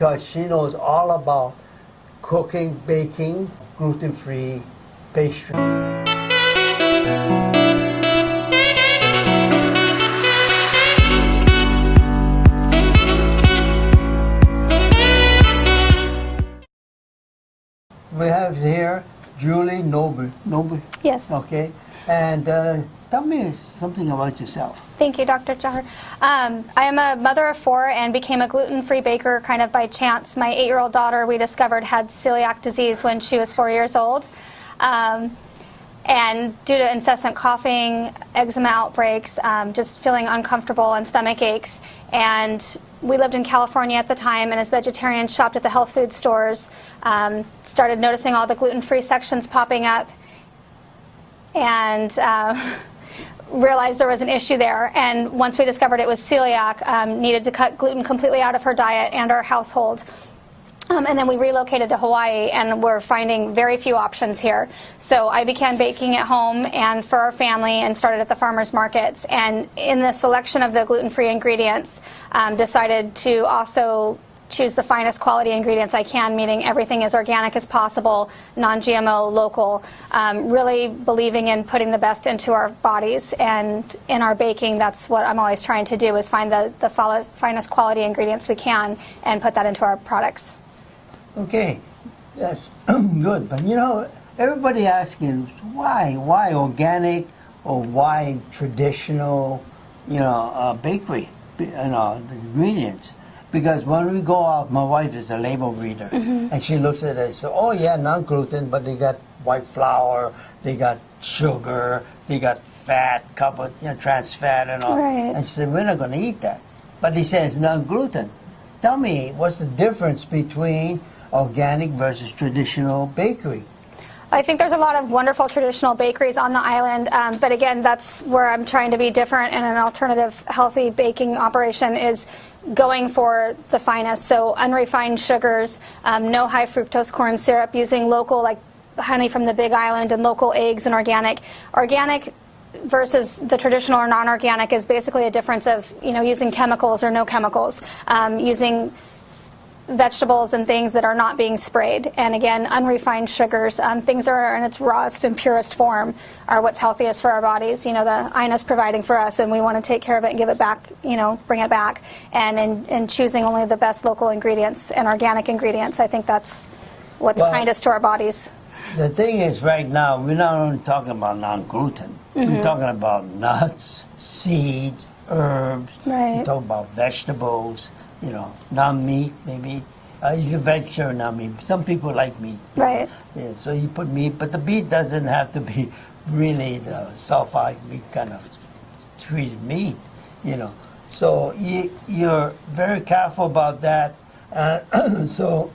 because she knows all about cooking, baking, gluten-free pastry. We have here Julie Nobre. Nobre? Yes. Okay. And tell me something about yourself. Thank you, Dr. Char. I am a mother of 4 and became a gluten-free baker kind of by chance. My 8-year-old daughter, we discovered, had celiac disease when she was 4 years old. And due to incessant coughing, eczema outbreaks, just feeling uncomfortable and stomach aches. And we lived in California at the time, and as vegetarians shopped at the health food stores, started noticing all the gluten-free sections popping up, and realized there was an issue there. And once we discovered it was celiac, needed to cut gluten completely out of her diet and our household. And then we relocated to Hawaii, and we're finding very few options here. So I began baking at home and for our family, and started at the farmers markets. And in the selection of the gluten-free ingredients, decided to also choose the finest quality ingredients I can, meaning everything as organic as possible, non-GMO, local, really believing in putting the best into our bodies. And in our baking, that's what I'm always trying to do, is find the finest quality ingredients we can and put that into our products. Okay, that's good. But you know, everybody asking why organic or why traditional, bakery, the ingredients. Because when we go out, my wife is a label reader, and she looks at it and says, oh yeah, non-gluten, but they got white flour, they got sugar, they got fat, trans fat and all. Right. And she said, we're not going to eat that. But he says non-gluten. Tell me, what's the difference between organic versus traditional bakery? I think there's a lot of wonderful traditional bakeries on the island, but again, that's where I'm trying to be different, and an alternative healthy baking operation is going for the finest. So unrefined sugars, no high fructose corn syrup, using local, like honey from the Big Island, and local eggs, and organic. Organic versus the traditional or non-organic is basically a difference of, using chemicals or no chemicals, using vegetables and things that are not being sprayed. And again, unrefined sugars, things that are in its rawest and purest form, are what's healthiest for our bodies. The INA's providing for us, and we want to take care of it and give it back, bring it back. And in choosing only the best local ingredients and organic ingredients, I think that's what's kindest to our bodies. The thing is, right now, we're not only talking about non-gluten. We're talking about nuts, seeds, herbs. Right. We're talking about vegetables, non-meat, maybe. You can vegetarian, non-meat. Some people like meat. Right. Yeah, so you put meat, but the meat doesn't have to be really the sulfide meat kind of treated meat, So you're very careful about that. So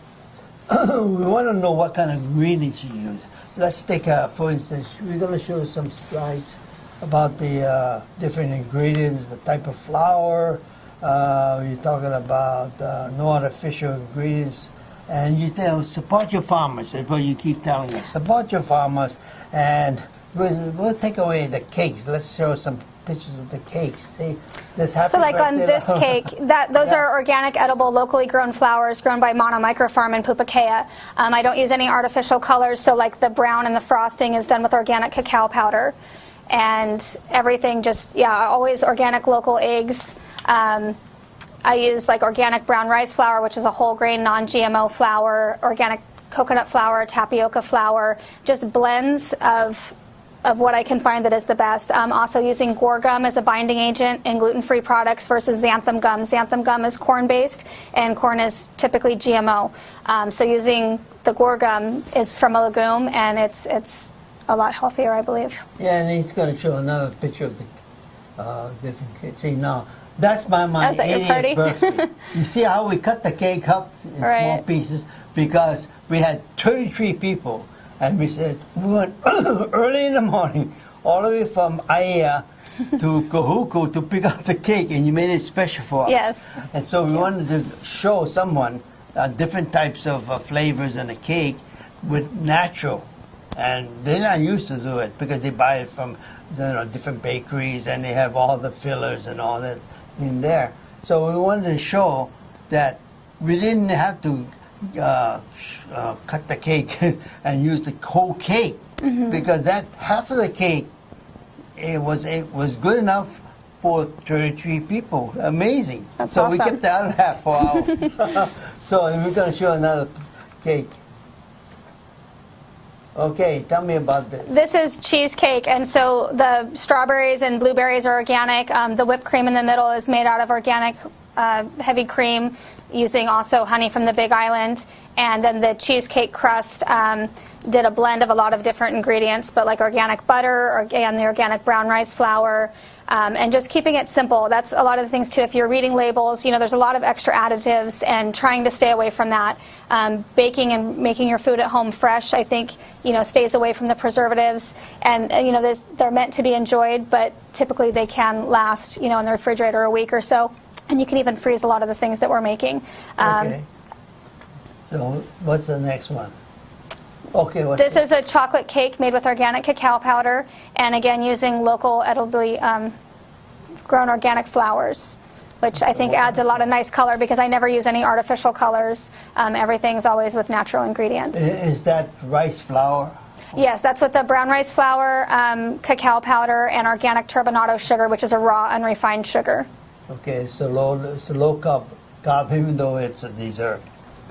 we want to know what kind of ingredients you use. Let's take, for instance, we're going to show some slides about the different ingredients, the type of flour. You're talking about no artificial ingredients. And you support your farmers. That's what you keep telling us. Support your farmers. And we'll take away the cakes. Let's show some pictures of the cakes. See, this happy So like on birthday this cake, those are organic, edible, locally grown flowers grown by Mono Microfarm in Pupukea. I don't use any artificial colors, so like the brown and the frosting is done with organic cacao powder. And everything just, always organic local eggs. I use like organic brown rice flour, which is a whole grain, non-GMO flour, organic coconut flour, tapioca flour, just blends of what I can find that is the best. Also using guar gum as a binding agent in gluten-free products versus xanthan gum. Xanthan gum is corn-based, and corn is typically GMO. So using the guar gum is from a legume, and it's a lot healthier, I believe. Yeah, and he's going to show another picture of the different kids. See, now, that's my 80th birthday. You see how we cut the cake up in small pieces? Because we had 33 people, and we said, we went early in the morning, all the way from Aiea to Kahuku to pick up the cake, and you made it special for us. Yes. And so we wanted to show someone different types of flavors in a cake with natural. And they're not used to do it because they buy it from different bakeries, and they have all the fillers and all that in there. So we wanted to show that we didn't have to cut the cake and use the whole cake because that half of the cake it was good enough for 33 people. Amazing. That's so awesome. we kept the other half for ours. So we're going to show another cake. Okay, tell me about this. This is cheesecake, and so the strawberries and blueberries are organic. The whipped cream in the middle is made out of organic heavy cream, using also honey from the Big Island. And then the cheesecake crust did a blend of a lot of different ingredients, but like organic butter and the organic brown rice flour. And just keeping it simple. That's a lot of the things too. If you're reading labels, there's a lot of extra additives, and trying to stay away from that. Baking and making your food at home fresh, I think, stays away from the preservatives. And they're meant to be enjoyed, but typically they can last, in the refrigerator a week or so. And you can even freeze a lot of the things that we're making. Okay. So what's the next one? Okay, this is a chocolate cake made with organic cacao powder, and again using local edibly grown organic flowers, which I think adds a lot of nice color because I never use any artificial colors. Everything's always with natural ingredients. Is that rice flour? Yes, that's with the brown rice flour, cacao powder, and organic turbinado sugar, which is a raw, unrefined sugar. Okay, so low carb, even though it's a dessert.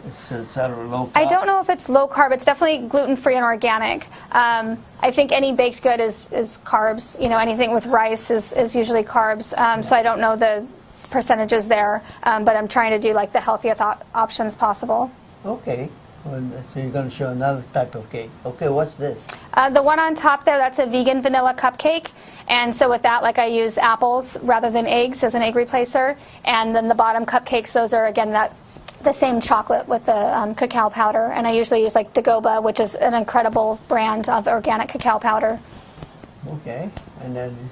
It's sort of low carb. I don't know if it's low carb. It's definitely gluten-free and organic. I think any baked good is carbs. Anything with rice is usually carbs. So I don't know the percentages there, but I'm trying to do like the healthiest options possible. Okay. So you're going to show another type of cake. Okay, what's this? The one on top there, that's a vegan vanilla cupcake. And so with that, I use apples rather than eggs as an egg replacer. And then the bottom cupcakes, those are, again, the same chocolate with the cacao powder. And I usually use Dagoba, which is an incredible brand of organic cacao powder. Okay. And then,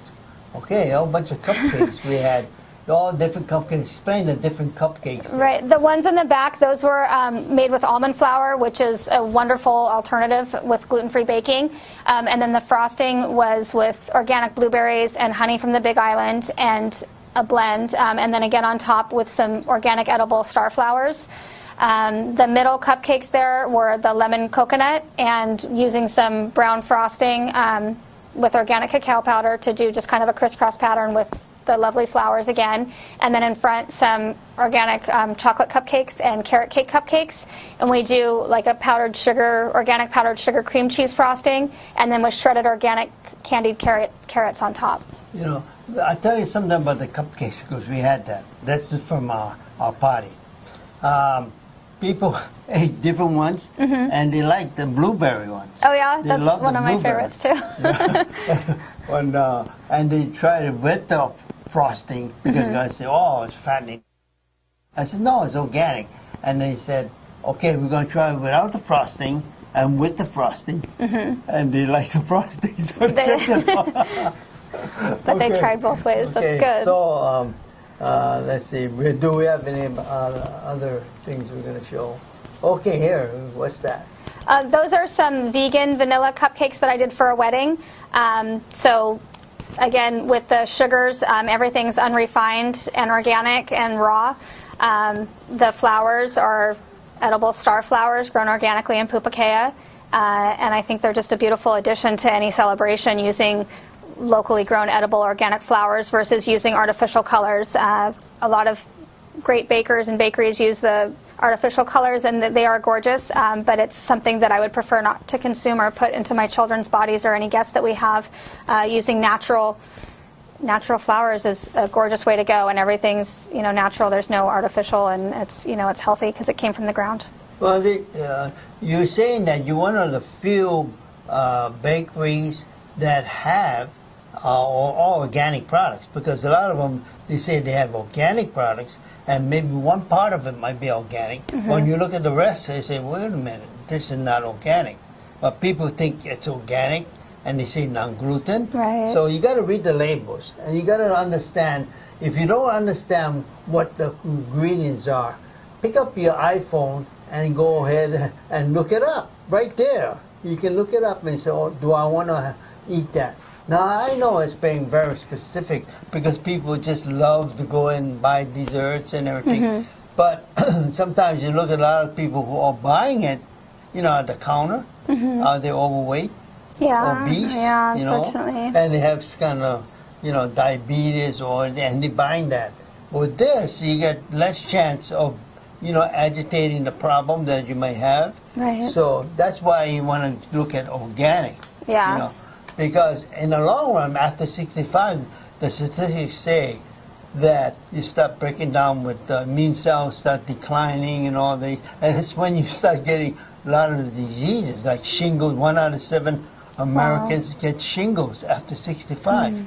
a whole bunch of cupcakes we had. All different cupcakes. Explain the different cupcakes there. Right. The ones in the back, those were made with almond flour, which is a wonderful alternative with gluten-free baking. And then the frosting was with organic blueberries and honey from the Big Island and a blend. And then again on top with some organic edible star flowers. The middle cupcakes there were the lemon coconut and using some brown frosting with organic cacao powder to do just kind of a crisscross pattern with the lovely flowers again, and then in front some organic chocolate cupcakes and carrot cake cupcakes, and we do like a organic powdered sugar cream cheese frosting, and then with shredded organic candied carrots on top. I'll tell you something about the cupcakes because we had that. That's from our party. People ate different ones, and they like the blueberry ones. Oh yeah, that's one of my favorites too. And they tried it with the frosting because guys say, "Oh, it's fattening." I said, "No, it's organic." And they said, "Okay, we're going to try it without the frosting and with the frosting." And they like the frosting, so they kept it. But they tried both ways. That's good. So let's see. Do we have any other things we're going to show? Okay, here. What's that? Those are some vegan vanilla cupcakes that I did for a wedding. So again, with the sugars, everything's unrefined and organic and raw. The flowers are edible star flowers grown organically in Pupukea. And I think they're just a beautiful addition to any celebration, using locally grown edible organic flowers versus using artificial colors. A lot of great bakers and bakeries use the artificial colors, and they are gorgeous, but it's something that I would prefer not to consume or put into my children's bodies or any guests that we have. Using natural flowers is a gorgeous way to go, and everything's natural. There's no artificial, and it's healthy because it came from the ground. Well, you're saying that you're one of the few bakeries that have all organic products, because a lot of them, they say they have organic products and maybe one part of it might be organic. When you look at the rest, they say, wait a minute, this is not organic. But people think it's organic and they say non-gluten. Right. So you got to read the labels, and you got to understand. If you don't understand what the ingredients are, pick up your iPhone and go ahead and look it up right there. You can look it up and say, oh, do I want to eat that? Now, I know it's being very specific because people just love to go and buy desserts and everything. But sometimes you look at a lot of people who are buying it, at the counter. Are they overweight? Yeah. Obese? Yeah, unfortunately. And they have kind of, diabetes and they're buying that. With this, you get less chance of, agitating the problem that you may have. Right. So that's why you want to look at organic. Yeah. Because in the long run, after 65, the statistics say that you start breaking down with immune cells start declining and all and it's when you start getting a lot of the diseases like shingles. 1 out of 7 Americans get shingles after 65,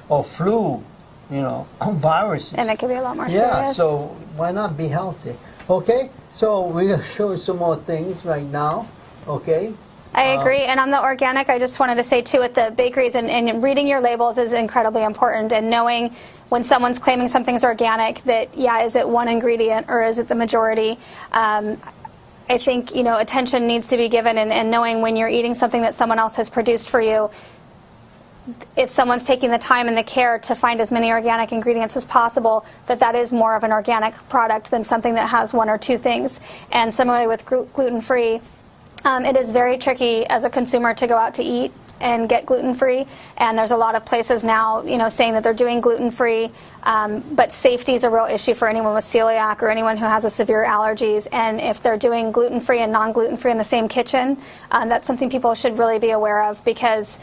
or flu, viruses. And it can be a lot more Yeah, serious. so why not be healthy? Okay, so we're going to show you some more things right now, okay? I agree. And on the organic, I just wanted to say, too, at the bakeries, and reading your labels is incredibly important, and knowing when someone's claiming something's organic that, is it one ingredient or is it the majority? I think, attention needs to be given, and knowing when you're eating something that someone else has produced for you, if someone's taking the time and the care to find as many organic ingredients as possible, that is more of an organic product than something that has 1 or 2 things. And similarly with gluten-free, it is very tricky as a consumer to go out to eat and get gluten-free, and there's a lot of places now, saying that they're doing gluten-free, but safety is a real issue for anyone with celiac or anyone who has a severe allergies. And if they're doing gluten-free and non-gluten-free in the same kitchen, that's something people should really be aware of, because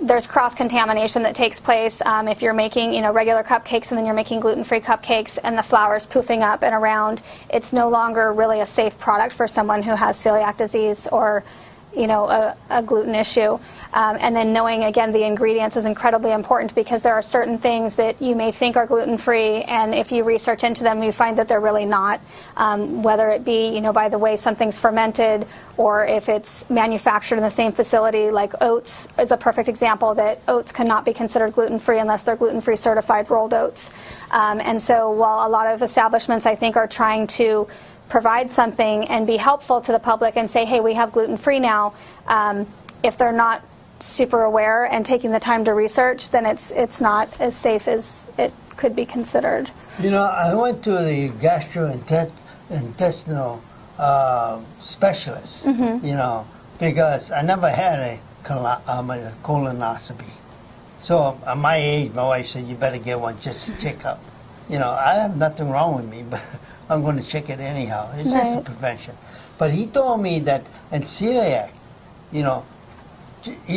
there's cross-contamination that takes place. If you're making, regular cupcakes and then you're making gluten-free cupcakes and the flour's poofing up and around, it's no longer really a safe product for someone who has celiac disease or a gluten issue. And then knowing, again, the ingredients is incredibly important, because there are certain things that you may think are gluten-free, and if you research into them, you find that they're really not. Whether it be, by the way something's fermented, or if it's manufactured in the same facility, like oats is a perfect example, that oats cannot be considered gluten-free unless they're gluten-free certified rolled oats. And so while a lot of establishments, I think, are trying to provide something and be helpful to the public and say, hey, we have gluten-free now, if they're not super aware and taking the time to research, then it's not as safe as it could be considered. I went to the gastrointestinal specialist, because I never had a colonoscopy. So at my age, my wife said, you better get one just to check up. I have nothing wrong with me, but I'm going to check it anyhow. It's just a prevention. But he told me that in celiac, you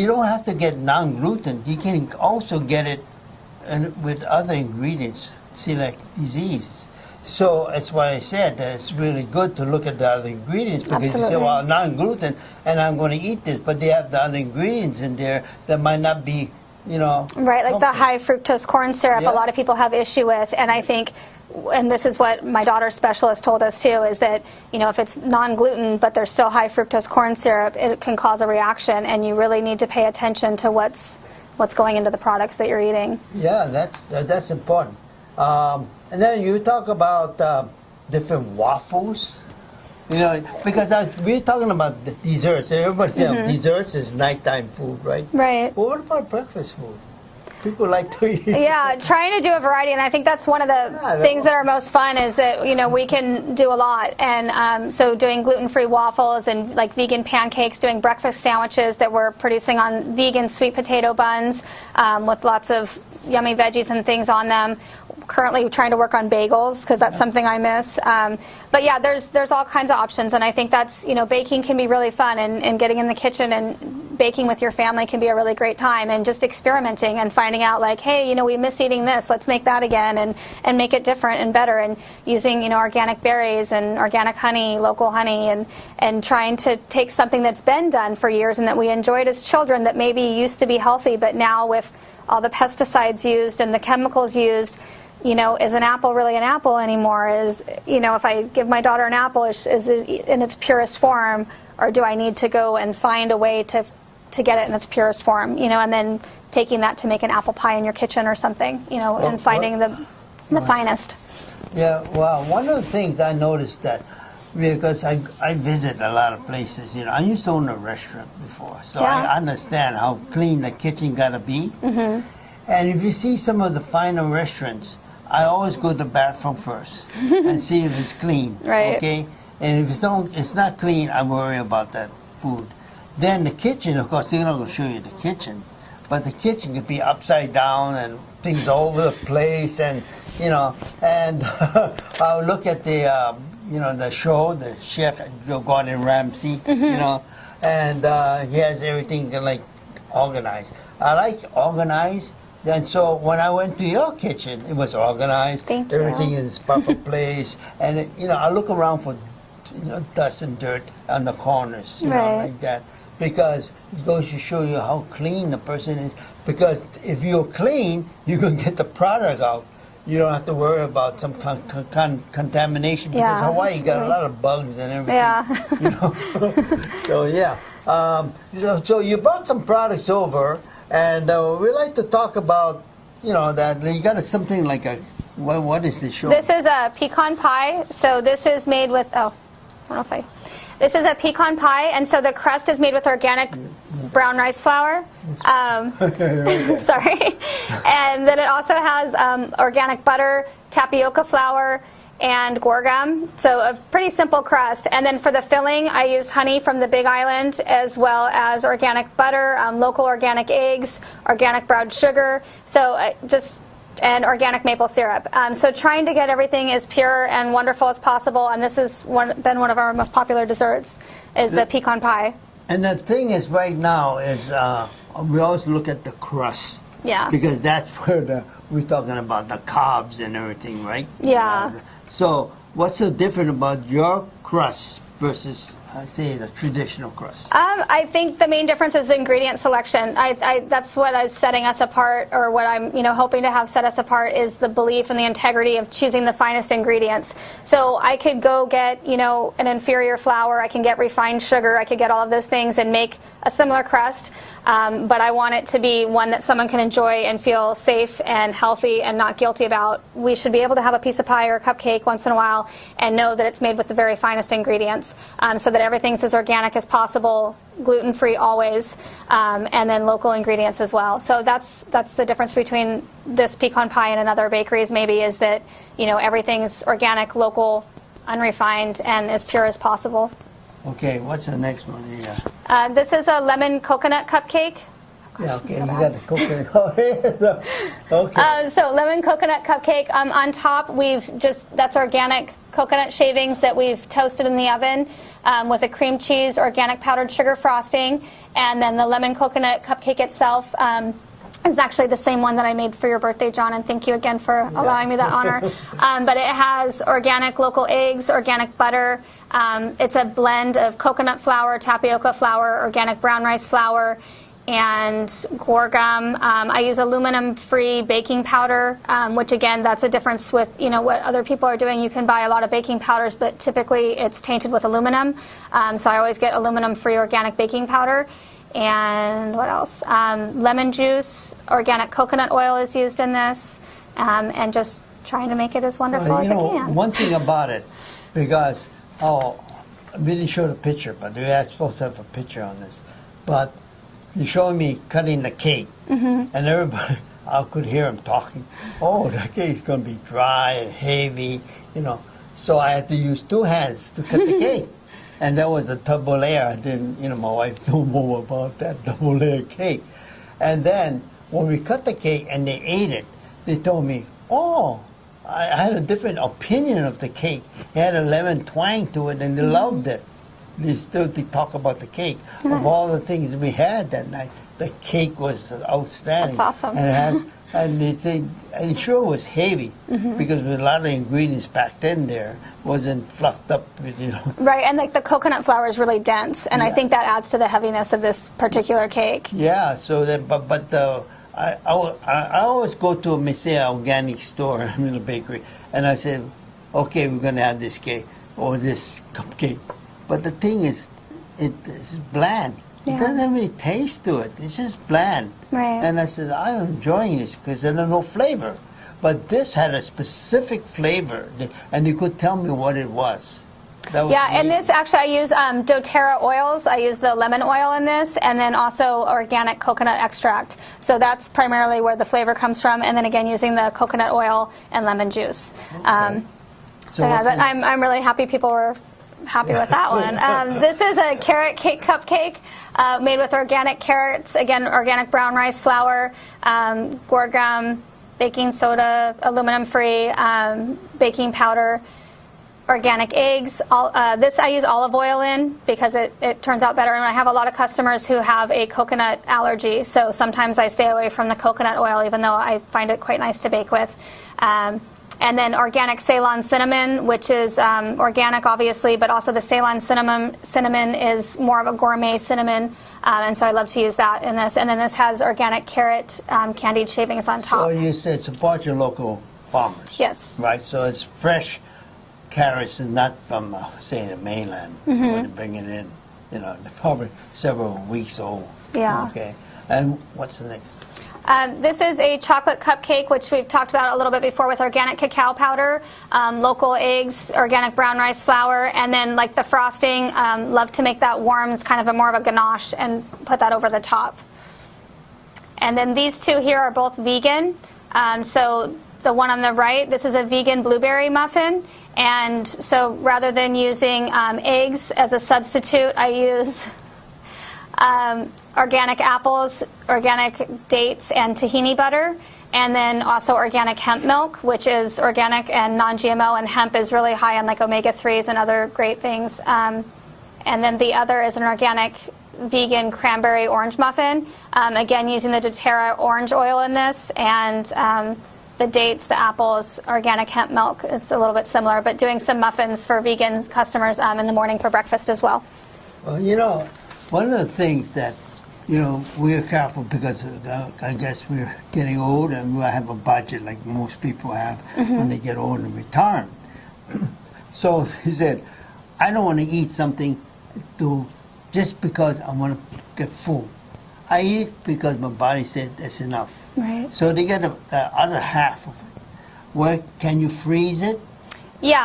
don't have to get non-gluten. You can also get it with other ingredients, celiac disease. So that's why I said that it's really good to look at the other ingredients, because you say, well, non-gluten, and I'm going to eat this, but they have the other ingredients in there that might not be, Right, like the high fructose corn syrup, a lot of people have issue with, and I think, and this is what my daughter's specialist told us too, is that, if it's non-gluten but there's still high fructose corn syrup, it can cause a reaction, and you really need to pay attention to what's going into the products that you're eating. Yeah, that's important. And then you talk about different waffles, because we're talking about the desserts. Everybody thinks desserts is nighttime food, right? Right. Well, what about breakfast food? People like to eat. Yeah, trying to do a variety, and I think that's one of the things that are most fun, is that we can do a lot. And so doing gluten-free waffles and like vegan pancakes, doing breakfast sandwiches that we're producing on vegan sweet potato buns with lots of yummy veggies and things on them. Currently trying to work on bagels, because that's something I miss. But yeah, there's all kinds of options, and I think that's, baking can be really fun, and getting in the kitchen and baking with your family can be a really great time, and just experimenting and finding out, like, hey, we miss eating this, let's make that again, and make it different and better, and using, organic berries and organic honey, local honey, and trying to take something that's been done for years and that we enjoyed as children, that maybe used to be healthy, but now with all the pesticides used and the chemicals used, is an apple really an apple anymore? If I give my daughter an apple, is it in its purest form, or do I need to go and find a way to get it in its purest form? And then taking that to make an apple pie in your kitchen or something, and finding the finest. Yeah, well, one of the things I noticed that, because I visit a lot of places, I used to own a restaurant before, so I understand how clean the kitchen got to be. Mm-hmm. And if you see some of the finer restaurants, I always go to the bathroom first and see if it's clean. Right. Okay? And if it's not clean, I worry about that food. Then the kitchen, of course, they're not going to show you the kitchen. But the kitchen could be upside down and things all over the place. And, you know, and I'll look at the, you know, the show, the chef, Gordon Ramsay, you know, and he has everything like organized. I like organized. And so when I went to your kitchen, it was organized. Thank you. Everything in its proper place. And, you know, I look around for, you know, dust and dirt on the corners, you know, like that. Because it goes to show you how clean the person is. Because if you're clean, you can get the product out. You don't have to worry about some contamination. Because Hawaii got a lot of bugs and everything. Yeah. You know? So, yeah. You know, so you brought some products over. And we like to talk about, you know, that you got something like a, what is this show? This is a pecan pie. So this is made with, I don't know if this is a pecan pie, and so the crust is made with organic brown rice flour. Sorry. And then it also has organic butter, tapioca flour, and gorgum. So a pretty simple crust. And then for the filling, I use honey from the Big Island, as well as organic butter, local organic eggs, organic brown sugar. So and organic maple syrup. So trying to get everything as pure and wonderful as possible, and this has been one of our most popular desserts, is the pecan pie. And the thing is, right now, is we always look at the crust. Yeah. Because that's where we're talking about the carbs and everything, right? Yeah. So what's so different about your crust versus, say, the traditional crust? I think the main difference is the ingredient selection. That's what is setting us apart, or what I'm hoping to have set us apart, is the belief and the integrity of choosing the finest ingredients. So I could go get an inferior flour, I can get refined sugar, I could get all of those things and make a similar crust, but I want it to be one that someone can enjoy and feel safe and healthy and not guilty about. We should be able to have a piece of pie or a cupcake once in a while and know that it's made with the very finest ingredients, so that everything's as organic as possible, gluten-free always, and then local ingredients as well. So that's the difference between this pecan pie and another bakeries, maybe, is that everything's organic, local, unrefined, and as pure as possible. Okay, what's the next one here? This is a lemon coconut cupcake. Yeah, okay, you got the coconut. Okay. So lemon coconut cupcake. On top, that's organic coconut shavings that we've toasted in the oven with a cream cheese, organic powdered sugar frosting, and then the lemon coconut cupcake itself is actually the same one that I made for your birthday, John, and thank you again for allowing me that honor. But it has organic local eggs, organic butter. It's a blend of coconut flour, tapioca flour, organic brown rice flour, and gorgum. I use aluminum-free baking powder, which again, that's a difference with what other people are doing. You can buy a lot of baking powders, but typically it's tainted with aluminum. So I always get aluminum-free organic baking powder. And what else? Lemon juice, organic coconut oil is used in this, and just trying to make it as wonderful as I can. One thing about it, because we didn't show the picture, but we are supposed to have a picture on this, but you showed me cutting the cake, and everybody, I could hear him talking. Oh, the cake's going to be dry and heavy, So I had to use two hands to cut the cake. And that was a double layer. I didn't, my wife knew more about that double layer cake. And then when we cut the cake and they ate it, they told me, I had a different opinion of the cake. It had a lemon twang to it, and they loved it. They talk about the cake. Nice. Of all the things we had that night, the cake was outstanding. That's awesome. And it sure was heavy, because with a lot of ingredients packed in there, wasn't fluffed up with, Right, and the coconut flour is really dense, and I think that adds to the heaviness of this particular cake. Yeah, so I always go to a Messiah organic store in the bakery, and I say, okay, we're going to have this cake or this cupcake. But the thing is, it's bland. Yeah. It doesn't have any taste to it. It's just bland. Right. And I said, I'm enjoying this because there's no flavor. But this had a specific flavor, and you could tell me what it was. Yeah, and this actually I use doTERRA oils. I use the lemon oil in this, and then also organic coconut extract. So that's primarily where the flavor comes from, and then again using the coconut oil and lemon juice. Okay. So yeah, but I'm really happy people were happy with that one. This is a carrot cake cupcake made with organic carrots, again organic brown rice flour, guar gum, baking soda, aluminum-free, baking powder, organic eggs. This I use olive oil in because it turns out better. And I have a lot of customers who have a coconut allergy, so sometimes I stay away from the coconut oil, even though I find it quite nice to bake with. And then organic Ceylon cinnamon, which is organic, obviously, but also the Ceylon cinnamon is more of a gourmet cinnamon, and so I love to use that in this. And then this has organic carrot candied shavings on top. So you said support your local farmers. Yes. Right, so it's fresh carrots and not from, say, the mainland. When they bring it in, they're probably several weeks old. Yeah. Okay. And what's the next? This is a chocolate cupcake, which we've talked about a little bit before, with organic cacao powder, local eggs, organic brown rice flour, and then like the frosting, love to make that warm. It's kind of more of a ganache and put that over the top. And then these two here are both vegan. So the one on the right, this is a vegan blueberry muffin. And so rather than using eggs as a substitute, I use organic apples, organic dates, and tahini butter, and then also organic hemp milk, which is organic and non-GMO, and hemp is really high on like omega-3s and other great things. And then the other is an organic vegan cranberry orange muffin, again using the doTERRA orange oil in this, and the dates, the apples, organic hemp milk. It's a little bit similar, but doing some muffins for vegan customers in the morning for breakfast as well. Well, one of the things that we're careful because I guess we're getting old and we have a budget like most people have when they get old and retire. So he said, I don't want to eat something just because I want to get full. I eat because my body said that's enough. Right. So they get the other half of it. Where can you freeze it? Yeah,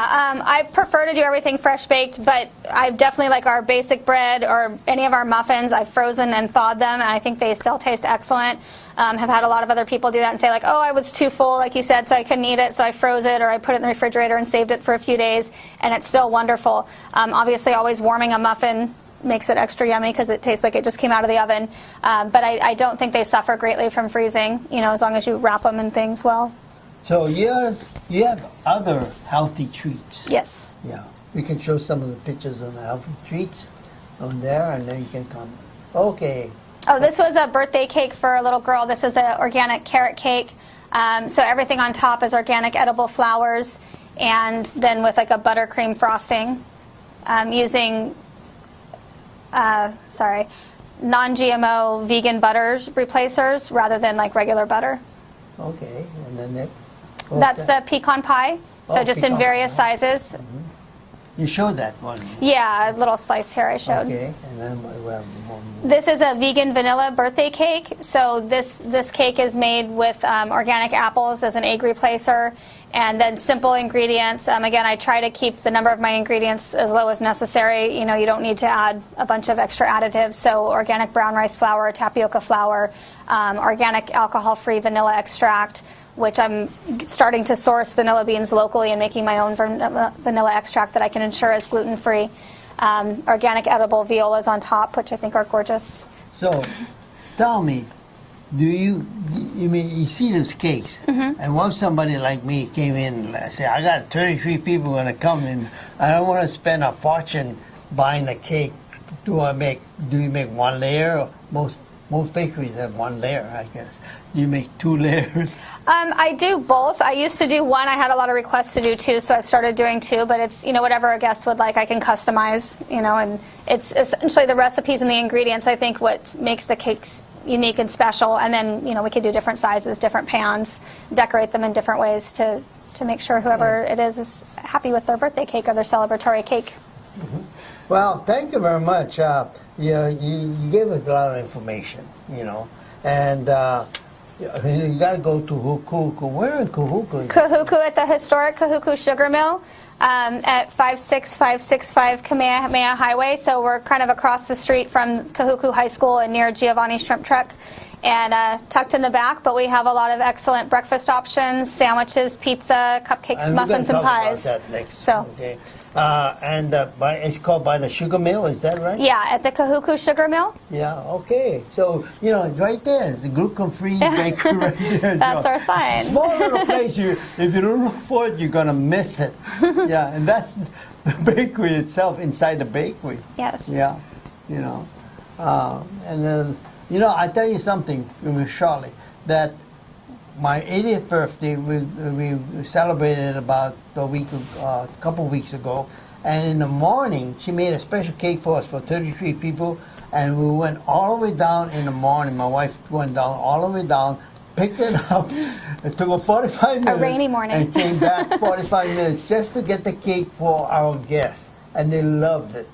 I prefer to do everything fresh baked, but I definitely like our basic bread or any of our muffins. I've frozen and thawed them, and I think they still taste excellent. Have had a lot of other people do that and say like, oh, I was too full, like you said, so I couldn't eat it, so I froze it, or I put it in the refrigerator and saved it for a few days, and it's still wonderful. Obviously, always warming a muffin makes it extra yummy because it tastes like it just came out of the oven. But I don't think they suffer greatly from freezing, as long as you wrap them in things well. So you have other healthy treats. Yes. Yeah. We can show some of the pictures on the healthy treats on there, and then you can comment. Okay. Oh, this was a birthday cake for a little girl. This is an organic carrot cake. So everything on top is organic edible flowers, and then with like a buttercream frosting, using non-GMO vegan butters replacers rather than like regular butter. Okay, and then that's the pecan pie. So just in various sizes. You showed that one. Yeah, a little slice here I showed. Okay, and then we have one more. This is a vegan vanilla birthday cake. So this cake is made with organic apples as an egg replacer, and then simple ingredients. Again, I try to keep the number of my ingredients as low as necessary. You don't need to add a bunch of extra additives. So organic brown rice flour, tapioca flour, organic alcohol-free vanilla extract, which I'm starting to source vanilla beans locally and making my own vanilla extract that I can ensure is gluten-free. Organic edible violas on top, which I think are gorgeous. So, tell me, you see those cakes, and once somebody like me came in and said, I got 33 people going to come in, I don't want to spend a fortune buying a cake. Do you make one layer? Or most bakeries have one layer, I guess. Do you make two layers? I do both. I used to do one. I had a lot of requests to do two, so I've started doing two. But it's, whatever a guest would like, I can customize, and it's essentially the recipes and the ingredients, I think, what makes the cakes unique and special. And then, we could do different sizes, different pans, decorate them in different ways to make sure whoever it is happy with their birthday cake or their celebratory cake. Well, thank you very much. You gave us a lot of information, and I mean, you got to go to Kahuku. Where in Kahuku? Kahuku at the historic Kahuku Sugar Mill at 56565 Kamehameha Highway. So we're kind of across the street from Kahuku High School and near Giovanni's Shrimp Truck, and tucked in the back. But we have a lot of excellent breakfast options: sandwiches, pizza, cupcakes, And muffins, and pies. About that next. So. Okay. It's called by the Sugar Mill, is that right? Yeah, at the Kahuku Sugar Mill. Yeah, okay. So, right there, it's a gluten-free bakery right there. That's our sign. Small little place, if you don't look for it, you're going to miss it. Yeah, and that's the bakery itself, inside the bakery. Yes. Yeah, and then, I tell you something, Charlotte, that my 80th birthday, we celebrated about a couple weeks ago, and in the morning, she made a special cake for us for 33 people, and we went all the way down in the morning. My wife went down all the way down, picked it up. It took her 45 minutes. A rainy morning. And came back 45 minutes just to get the cake for our guests, and they loved it.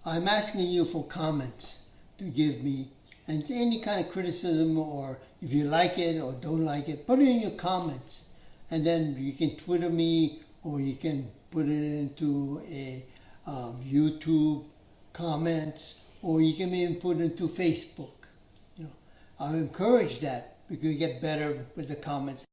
I'm asking you for comments to give me, and any kind of criticism, or if you like it or don't like it, put it in your comments. And then you can Twitter me, or you can put it into a YouTube comments, or you can even put it into Facebook. I encourage that, because you get better with the comments.